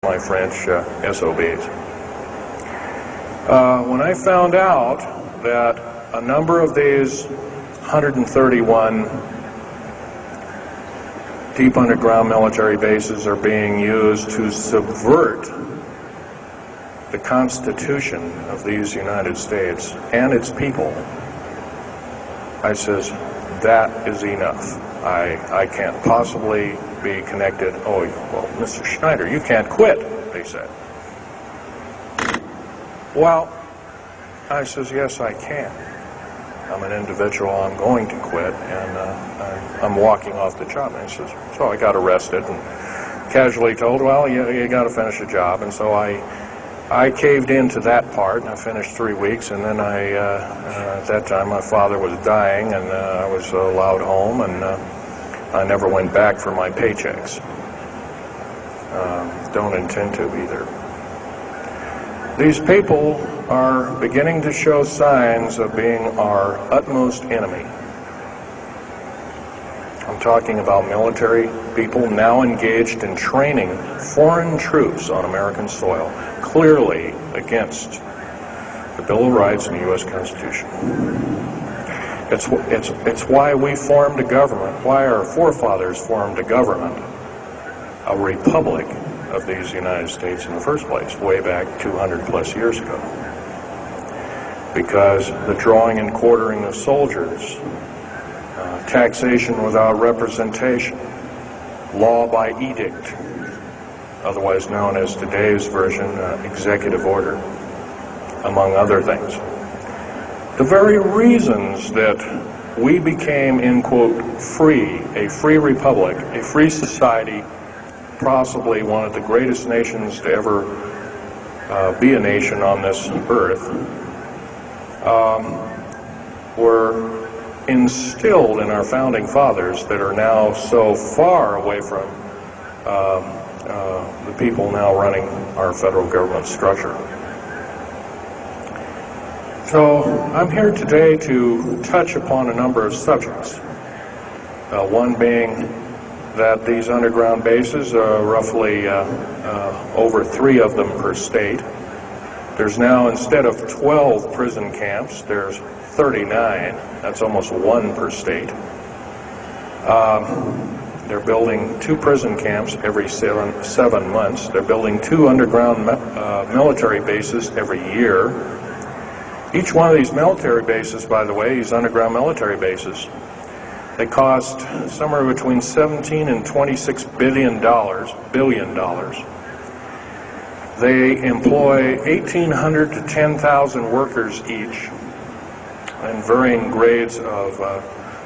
my French, SOBs. When I found out that a number of these 131 deep underground military bases are being used to subvert the Constitution of these United States and its people, I says, that is enough. I can't possibly be connected. Oh, well, Mr. Schneider, you can't quit, they said. Well, I says, yes, I can. I'm an individual, I'm going to quit, and I'm walking off the job. And he says, so I got arrested and casually told, well, you got to finish a job. And so I caved into that part, and I finished 3 weeks, and then at that time my father was dying, and I was allowed home, and I never went back for my paychecks. Don't intend to either. These people are beginning to show signs of being our utmost enemy. I'm talking about military people now engaged in training foreign troops on American soil, clearly against the Bill of Rights and the U.S. Constitution. It's why we formed a government, why our forefathers formed a government, a republic of these United States in the first place, way back 200 plus years ago. Because the drawing and quartering of soldiers, taxation without representation, law by edict, otherwise known as today's version, executive order, among other things. The very reasons that we became, in quote, free, a free republic, a free society, possibly one of the greatest nations to ever be a nation on this earth, were instilled in our founding fathers that are now so far away from the people now running our federal government structure. So I'm here today to touch upon a number of subjects. One being that these underground bases are roughly over 3 of them per state. There's now, instead of 12 prison camps, there's 39. That's almost 1 per state. They're building 2 prison camps every 7 months. They're building 2 underground military bases every year. Each one of these military bases, by the way, these underground military bases, they cost somewhere between $17 and $26 billion. They employ 1,800 to 10,000 workers each in varying grades of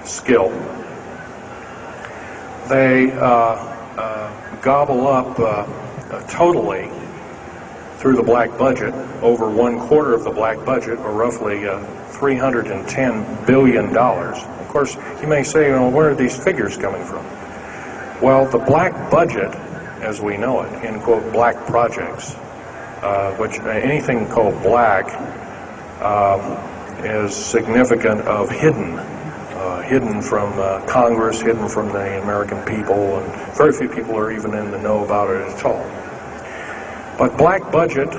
skill. They gobble up totally through the black budget, over 1/4 of the black budget, or roughly $310 billion. Of course, you may say, well, where are these figures coming from? Well, the black budget, as we know it, in quote, black projects, which anything called black is significant of hidden from Congress, hidden from the American people, and very few people are even in the know about it at all. But black budget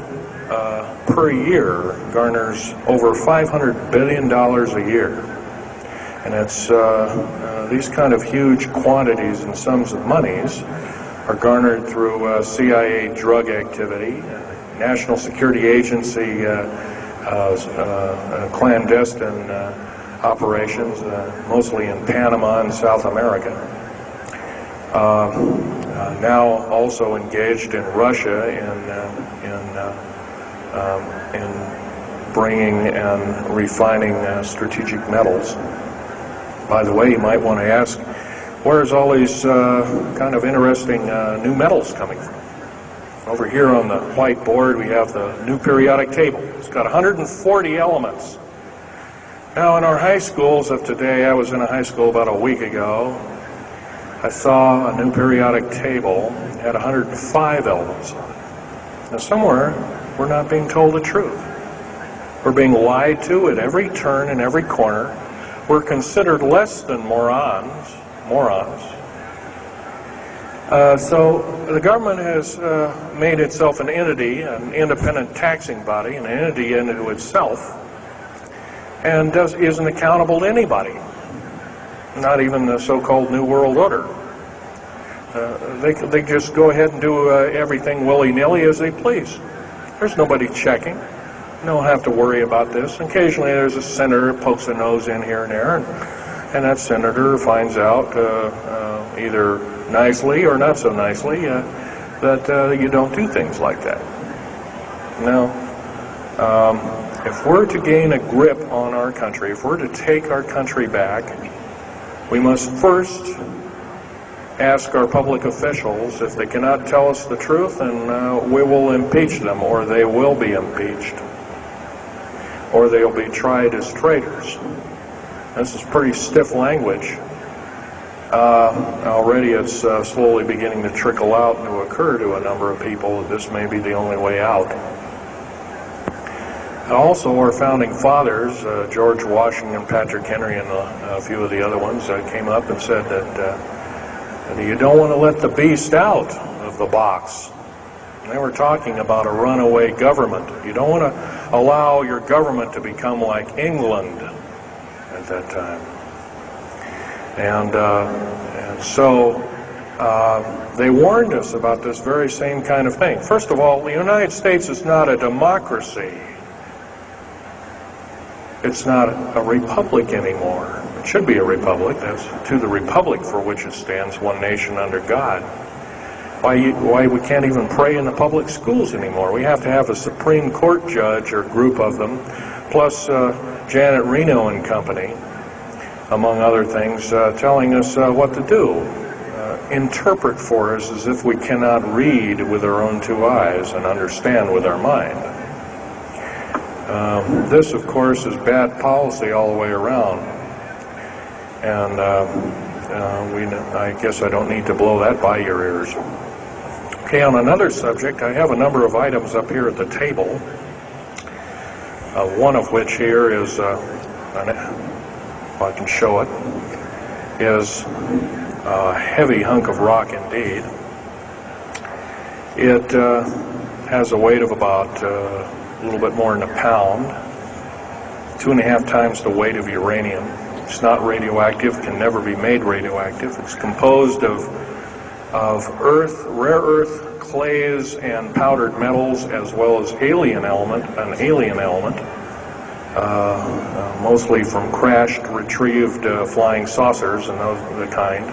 per year garners over $500 billion a year. And it's these kind of huge quantities and sums of monies are garnered through CIA drug activity, National Security Agency clandestine operations, mostly in Panama and South America. Now also engaged in Russia in bringing and refining strategic metals. By the way, you might want to ask, where's all these kind of interesting new metals coming from? Over here on the whiteboard we have the new periodic table. It's got 140 elements. Now in our high schools of today, I was in a high school about a week ago, I saw a new periodic table had 105 elements on it. Now somewhere we're not being told the truth. We're being lied to at every turn and every corner. We're considered less than morons. So the government has made itself an entity, an independent taxing body, an entity into itself, and isn't accountable to anybody, not even the so-called New World Order. They just go ahead and do everything willy-nilly as they please. There's nobody checking. You don't have to worry about this. Occasionally there's a senator who pokes a nose in here and there, and that senator finds out either nicely or not so nicely that you don't do things like that. Now, if we're to gain a grip on our country, if we're to take our country back, we must first ask our public officials if they cannot tell us the truth, and we will impeach them, or they will be impeached, or they'll be tried as traitors. This is pretty stiff language. Already it's slowly beginning to trickle out and to occur to a number of people that this may be the only way out. Also, our founding fathers, George Washington, Patrick Henry, and a few of the other ones, came up and said that you don't want to let the beast out of the box. And they were talking about a runaway government. You don't want to allow your government to become like England at that time. And so they warned us about this very same kind of thing. First of all, the United States is not a democracy. It's not a republic anymore. It should be a republic. That's to the republic for which it stands, one nation under God. Why we can't even pray in the public schools anymore. We have to have a Supreme Court judge or group of them, plus Janet Reno and company, among other things, telling us what to do. Interpret for us as if we cannot read with our own two eyes and understand with our mind. This, of course, is bad policy all the way around. And I guess I don't need to blow that by your ears. Okay, on another subject, I have a number of items up here at the table. One of which here is, if I can show it, is a heavy hunk of rock indeed. It has a weight of about a little bit more than a pound, 2.5 times the weight of uranium. It's not radioactive, can never be made radioactive. It's composed of earth, rare earth, clays, and powdered metals, as well as an alien element, mostly from crashed, retrieved flying saucers and those of the kind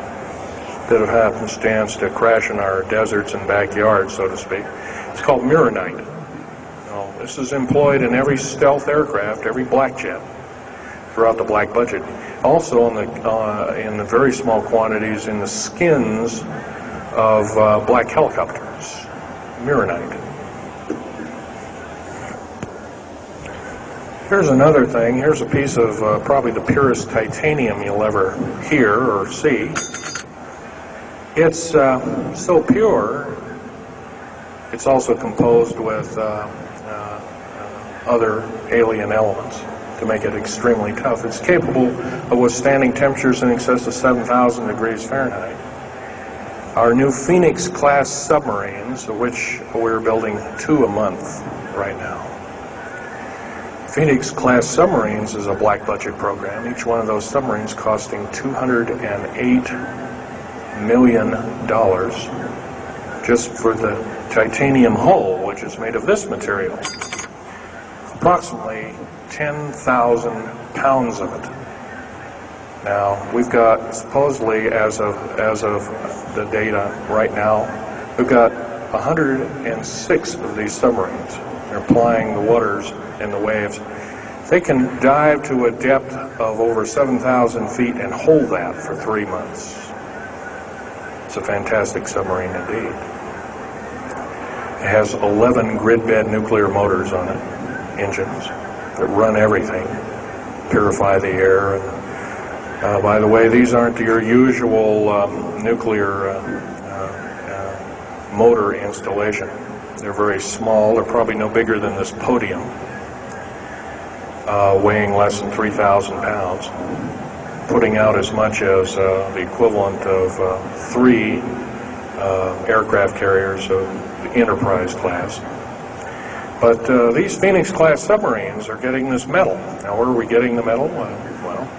that have happenstance to crash in our deserts and backyards, so to speak. It's called muronite. This is employed in every stealth aircraft, every black jet, throughout the black budget. Also in the very small quantities in the skins of black helicopters, muronite. Here's another thing. Here's a piece of probably the purest titanium you'll ever hear or see. It's so pure, it's also composed with other alien elements to make it extremely tough. It's capable of withstanding temperatures in excess of 7,000 degrees Fahrenheit. Our new Phoenix-class submarines, of which we're building 2 a month right now. Phoenix-class submarines is a black budget program. Each one of those submarines costing $208 million just for the titanium hull, which is made of this material. Approximately 10,000 pounds of it. Now, we've got, supposedly, as of the data right now, we've got 106 of these submarines. They're plying the waters and the waves. They can dive to a depth of over 7,000 feet and hold that for 3 months. It's a fantastic submarine indeed. It has 11 grid-bed nuclear motors on it, engines that run everything, purify the air. And, by the way, these aren't your usual nuclear motor installation. They're very small. They're probably no bigger than this podium, weighing less than 3,000 pounds, putting out as much as the equivalent of 3 aircraft carriers of the Enterprise class. But these Phoenix-class submarines are getting this medal. Now, where are we getting the medal? Well,